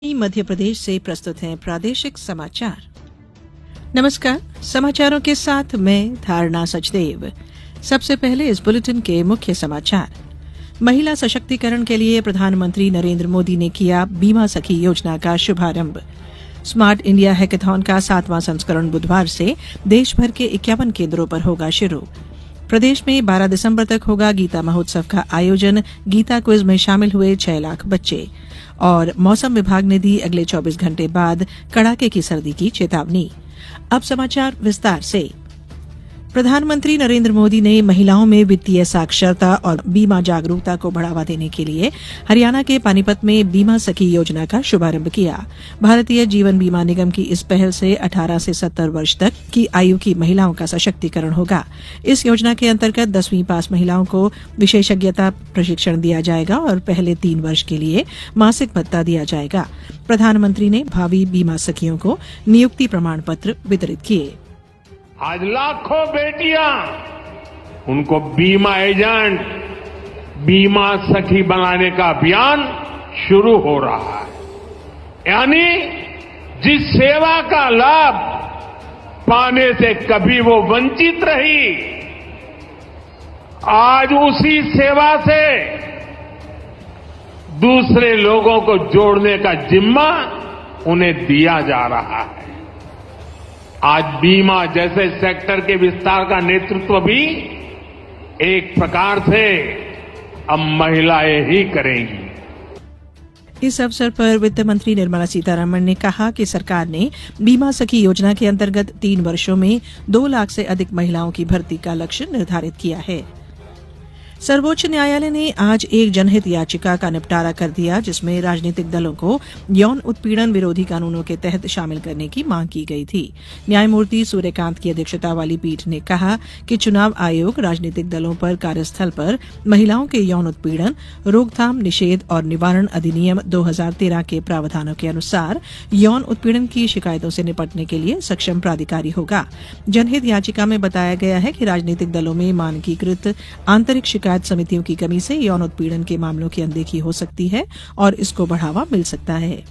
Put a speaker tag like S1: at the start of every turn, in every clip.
S1: मध्य प्रदेश से प्रस्तुत हैं प्रादेशिक समाचार। नमस्कार, समाचारों के साथ मैं धारणा सचदेव। सबसे पहले इस बुलेटिन के मुख्य समाचार। महिला सशक्तिकरण के लिए प्रधानमंत्री नरेंद्र मोदी ने किया बीमा सखी योजना का शुभारंभ। स्मार्ट इंडिया हैकाथॉन का 7वां संस्करण बुधवार से देश भर के 51 केंद्रों पर होगा शुरू। प्रदेश में 12 दिसंबर तक होगा गीता महोत्सव का आयोजन। गीता क्विज में शामिल हुए 6 लाख बच्चे। और मौसम विभाग ने दी अगले 24 घंटे बाद कड़ाके की सर्दी की चेतावनी। अब समाचार विस्तार से। प्रधानमंत्री नरेंद्र मोदी ने महिलाओं में वित्तीय साक्षरता और बीमा जागरूकता को बढ़ावा देने के लिए हरियाणा के पानीपत में बीमा सखी योजना का शुभारंभ किया। भारतीय जीवन बीमा निगम की इस पहल से 18 से 70 वर्ष तक की आयु की महिलाओं का सशक्तिकरण होगा। इस योजना के अंतर्गत 10वीं पास महिलाओं को विशेषज्ञता प्रशिक्षण दिया जाएगा और पहले 3 वर्ष के लिए मासिक भत्ता दिया जाएगा। प्रधानमंत्री ने भावी बीमा सखियों को नियुक्ति प्रमाण पत्र वितरित किए।
S2: आज लाखों बेटियां उनको बीमा एजेंट, बीमा सखी बनाने का अभियान शुरू हो रहा है। यानी जिस सेवा का लाभ पाने से कभी वो वंचित रही, आज उसी सेवा से दूसरे लोगों को जोड़ने का जिम्मा उन्हें दिया जा रहा है। आज बीमा जैसे सेक्टर के विस्तार का नेतृत्व भी एक प्रकार से अब महिलाएं ही करेंगी।
S1: इस अवसर पर वित्त मंत्री निर्मला सीतारमण ने कहा कि सरकार ने बीमा सखी योजना के अंतर्गत 3 वर्षों में 2 लाख से अधिक महिलाओं की भर्ती का लक्ष्य निर्धारित किया है। सर्वोच्च न्यायालय ने आज एक जनहित याचिका का निपटारा कर दिया, जिसमें राजनीतिक दलों को यौन उत्पीड़न विरोधी कानूनों के तहत शामिल करने की मांग की गई थी। न्यायमूर्ति सूर्यकांत की अध्यक्षता वाली पीठ ने कहा कि चुनाव आयोग राजनीतिक दलों पर कार्यस्थल पर महिलाओं के यौन उत्पीड़न, रोकथाम, निषेध और निवारण अधिनियम 2013 के प्रावधानों के अनुसार यौन उत्पीड़न की शिकायतों से निपटने के लिए सक्षम प्राधिकारी होगा। जनहित याचिका में बताया गया है कि राजनीतिक दलों में मानकीकृत आंतरिक शिकायत समितियों की कमी से यौन उत्पीड़न के मामलों की अनदेखी हो सकती है और इसको बढ़ावा मिल सकता है।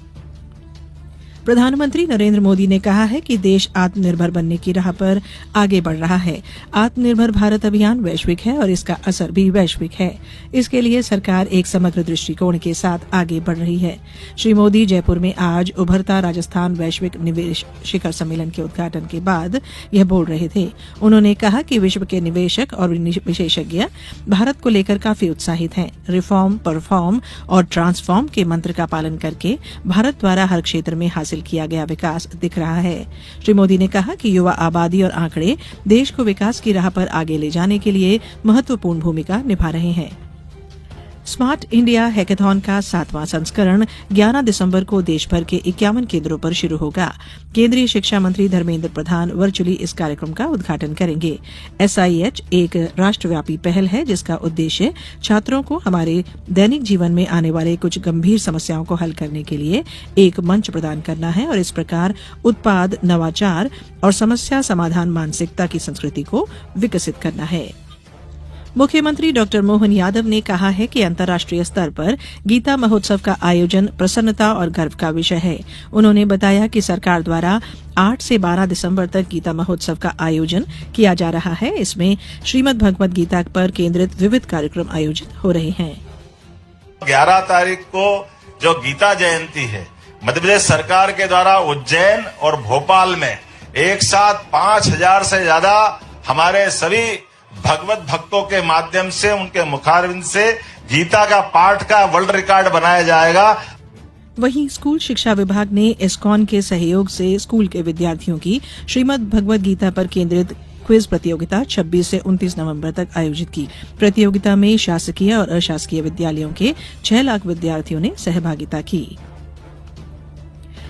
S1: प्रधानमंत्री नरेंद्र मोदी ने कहा है कि देश आत्मनिर्भर बनने की राह पर आगे बढ़ रहा है। आत्मनिर्भर भारत अभियान वैश्विक है और इसका असर भी वैश्विक है। इसके लिए सरकार एक समग्र दृष्टिकोण के साथ आगे बढ़ रही है। श्री मोदी जयपुर में आज उभरता राजस्थान वैश्विक निवेश शिखर सम्मेलन के उद्घाटन के बाद यह बोल रहे थे। उन्होंने कहा कि विश्व के निवेशक और विशेषज्ञ भारत को लेकर काफी उत्साहित हैं। रिफॉर्म, परफॉर्म और ट्रांसफॉर्म के मंत्र का पालन करके भारत द्वारा हर क्षेत्र में हासिल किया गया विकास दिख रहा है। श्री मोदी ने कहा कि युवा आबादी और आंकड़े देश को विकास की राह पर आगे ले जाने के लिए महत्वपूर्ण भूमिका निभा रहे हैं। स्मार्ट इंडिया हैकाथॉन का 7वां संस्करण 11 दिसंबर को देश भर के 51 केंद्रों पर शुरू होगा। केंद्रीय शिक्षा मंत्री धर्मेंद्र प्रधान वर्चुअली इस कार्यक्रम का उद्घाटन करेंगे। SIH एक राष्ट्रव्यापी पहल है, जिसका उद्देश्य छात्रों को हमारे दैनिक जीवन में आने वाले कुछ गंभीर समस्याओं को हल करने के लिए एक मंच प्रदान करना है और इस प्रकार उत्पाद, नवाचार और समस्या समाधान मानसिकता की संस्कृति को विकसित करना है। मुख्यमंत्री डॉक्टर मोहन यादव ने कहा है कि अंतर्राष्ट्रीय स्तर पर गीता महोत्सव का आयोजन प्रसन्नता और गर्व का विषय है। उन्होंने बताया कि सरकार द्वारा 8 से 12 दिसंबर तक गीता महोत्सव का आयोजन किया जा रहा है। इसमें श्रीमद् भगवद गीता पर केंद्रित विविध कार्यक्रम आयोजित हो रहे हैं।
S3: 11 तारीख को जो गीता जयंती है, मध्य प्रदेश सरकार के द्वारा उज्जैन और भोपाल में एक साथ 5000 से ज्यादा हमारे सभी भगवत भक्तों के माध्यम से, उनके मुखारविंद से गीता का पाठ का वर्ल्ड रिकॉर्ड बनाया जाएगा।
S1: वहीं स्कूल शिक्षा विभाग ने इस्कॉन के सहयोग से स्कूल के विद्यार्थियों की श्रीमद् भगवद गीता पर केंद्रित क्विज प्रतियोगिता 26 से 29 नवंबर तक आयोजित की। प्रतियोगिता में शासकीय और अशासकीय विद्यालयों के 6 लाख विद्यार्थियों ने सहभागिता की।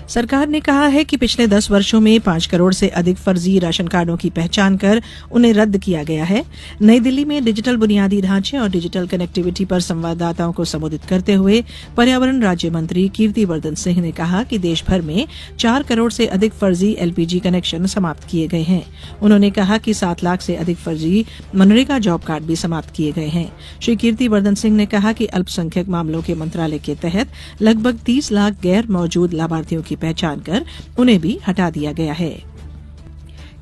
S1: सरकार ने कहा है कि पिछले 10 वर्षों में 5 करोड़ से अधिक फर्जी राशन कार्डों की पहचान कर उन्हें रद्द किया गया है। नई दिल्ली में डिजिटल बुनियादी ढांचे और डिजिटल कनेक्टिविटी पर संवाददाताओं को संबोधित करते हुए पर्यावरण राज्य मंत्री कीर्तिवर्धन सिंह ने कहा कि देश भर में 4 करोड़ से अधिक फर्जी एलपीजी कनेक्शन समाप्त किए गए हैं। उन्होंने कहा कि 7 लाख से अधिक फर्जी मनरेगा जॉब कार्ड भी समाप्त किए गए हैं। श्री कीर्तिवर्धन सिंह ने कहा कि अल्पसंख्यक मामलों के मंत्रालय के तहत लगभग 30 लाख गैर मौजूद लाभार्थियों की पहचान कर उन्हें भी हटा दिया गया है।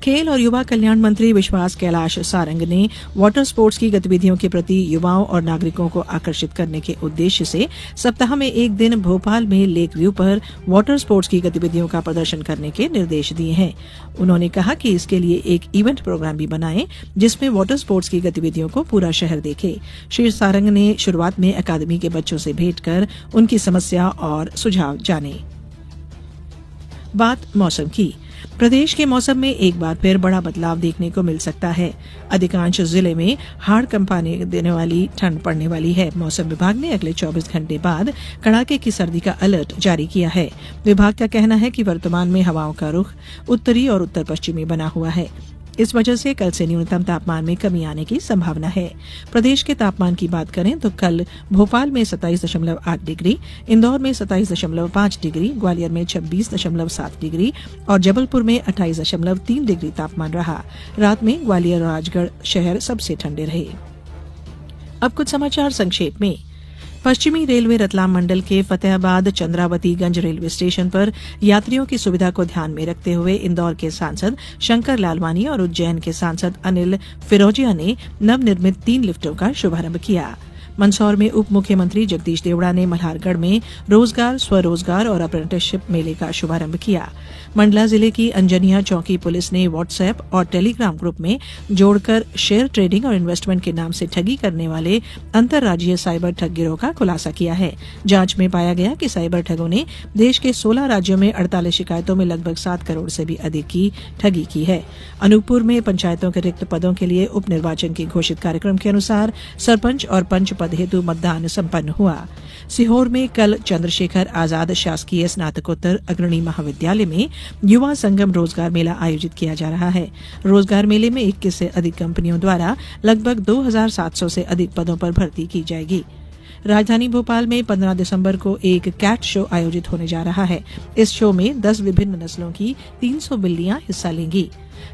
S1: खेल और युवा कल्याण मंत्री विश्वास कैलाश सारंग ने वाटर स्पोर्ट्स की गतिविधियों के प्रति युवाओं और नागरिकों को आकर्षित करने के उद्देश्य से सप्ताह में एक दिन भोपाल में लेक व्यू पर वाटर स्पोर्ट्स की गतिविधियों का प्रदर्शन करने के निर्देश दिए हैं। उन्होंने कहा कि इसके लिए एक इवेंट प्रोग्राम भी बनाएं जिसमें वाटर स्पोर्ट्स की गतिविधियों को पूरा शहर देखे। श्री सारंग ने शुरुआत में अकादमी के बच्चों से भेंट कर उनकी समस्या और सुझाव जाने। बात मौसम की। प्रदेश के मौसम में एक बार फिर बड़ा बदलाव देखने को मिल सकता है। अधिकांश जिले में हाड़ कंपाने देने वाली ठंड पड़ने वाली है। मौसम विभाग ने अगले 24 घंटे बाद कड़ाके की सर्दी का अलर्ट जारी किया है। विभाग का कहना है कि वर्तमान में हवाओं का रुख उत्तरी और उत्तर पश्चिमी बना हुआ है। इस वजह से कल से न्यूनतम तापमान में कमी आने की संभावना है। प्रदेश के तापमान की बात करें तो कल भोपाल में 27.8 डिग्री, इंदौर में 27.5 डिग्री, ग्वालियर में 26.7 डिग्री और जबलपुर में 28.3 डिग्री तापमान रहा। रात में ग्वालियर और राजगढ़ शहर सबसे ठंडे रहे। अब कुछ समाचार संक्षेप में। पश्चिमी रेलवे रतलाम मंडल के फतेहाबाद चंद्रावतीगंज रेलवे स्टेशन पर यात्रियों की सुविधा को ध्यान में रखते हुए इंदौर के सांसद शंकर लालवानी और उज्जैन के सांसद अनिल फिरोजिया ने नवनिर्मित 3 लिफ्टों का शुभारंभ किया। मंदसौर में उप मुख्यमंत्री जगदीश देवड़ा ने मल्हारगढ़ में रोजगार, स्वरोजगार और अप्रेंटिसशिप मेले का शुभारंभ किया। मंडला जिले की अंजनिया चौकी पुलिस ने व्हाट्सएप और टेलीग्राम ग्रुप में जोड़कर शेयर ट्रेडिंग और इन्वेस्टमेंट के नाम से ठगी करने वाले अंतर्राज्यीय साइबर ठग गिरोह का खुलासा किया है। जांच में पाया गया कि साइबर ठगों ने देश के 16 राज्यों में 48 शिकायतों में लगभग 7 करोड़ से भी अधिक की ठगी की है। अनूपपुर में पंचायतों के रिक्त पदों के लिए उप निर्वाचन के घोषित कार्यक्रम के अनुसार सरपंच और पंच पद हेतु मतदान संपन्न हुआ। सीहोर में कल चंद्रशेखर आजाद शासकीय स्नातकोत्तर अग्रणी महाविद्यालय में युवा संगम रोजगार मेला आयोजित किया जा रहा है। रोजगार मेले में 21 से अधिक कंपनियों द्वारा लगभग 2700 से अधिक पदों पर भर्ती की जाएगी। राजधानी भोपाल में 15 दिसंबर को एक कैट शो आयोजित होने जा रहा है। इस शो में 10 विभिन्न नस्लों की 300 बिल्लियां हिस्सा लेंगी।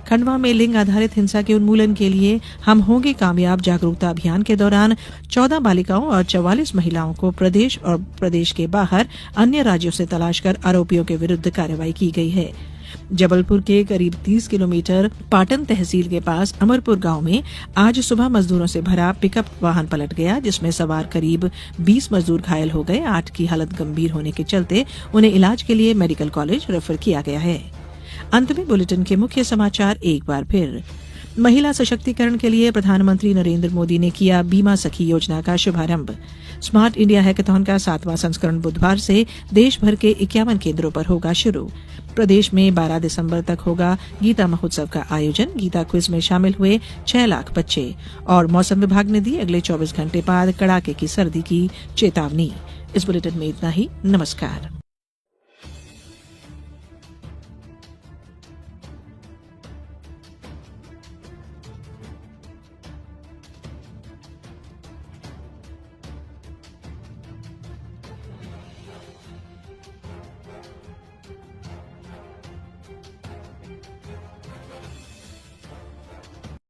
S1: खंडवा में लिंग आधारित हिंसा के उन्मूलन के लिए हम होंगे कामयाब जागरूकता अभियान के दौरान 14 बालिकाओं और 44 महिलाओं को प्रदेश और प्रदेश के बाहर अन्य राज्यों से तलाश कर आरोपियों के विरुद्ध कार्रवाई की गई है। जबलपुर के करीब 30 किलोमीटर पाटन तहसील के पास अमरपुर गांव में आज सुबह मजदूरों से भरा पिकअप वाहन पलट गया, जिसमें सवार करीब 20 मजदूर घायल हो गए। 8 की हालत गंभीर होने के चलते उन्हें इलाज के लिए मेडिकल कॉलेज रेफर किया गया है। अंत में बुलेटिन के मुख्य समाचार एक बार फिर। महिला सशक्तिकरण के लिए प्रधानमंत्री नरेंद्र मोदी ने किया बीमा सखी योजना का शुभारंभ। स्मार्ट इंडिया हैकाथॉन का 7वां संस्करण बुधवार से देश भर के 51 केंद्रों पर होगा शुरू। प्रदेश में 12 दिसंबर तक होगा गीता महोत्सव का आयोजन। गीता क्विज में शामिल हुए 6 लाख बच्चे। और मौसम विभाग ने दी अगले 24 घंटे बाद कड़ाके की सर्दी की चेतावनी। इस बुलेटिन में इतना ही। नमस्कार।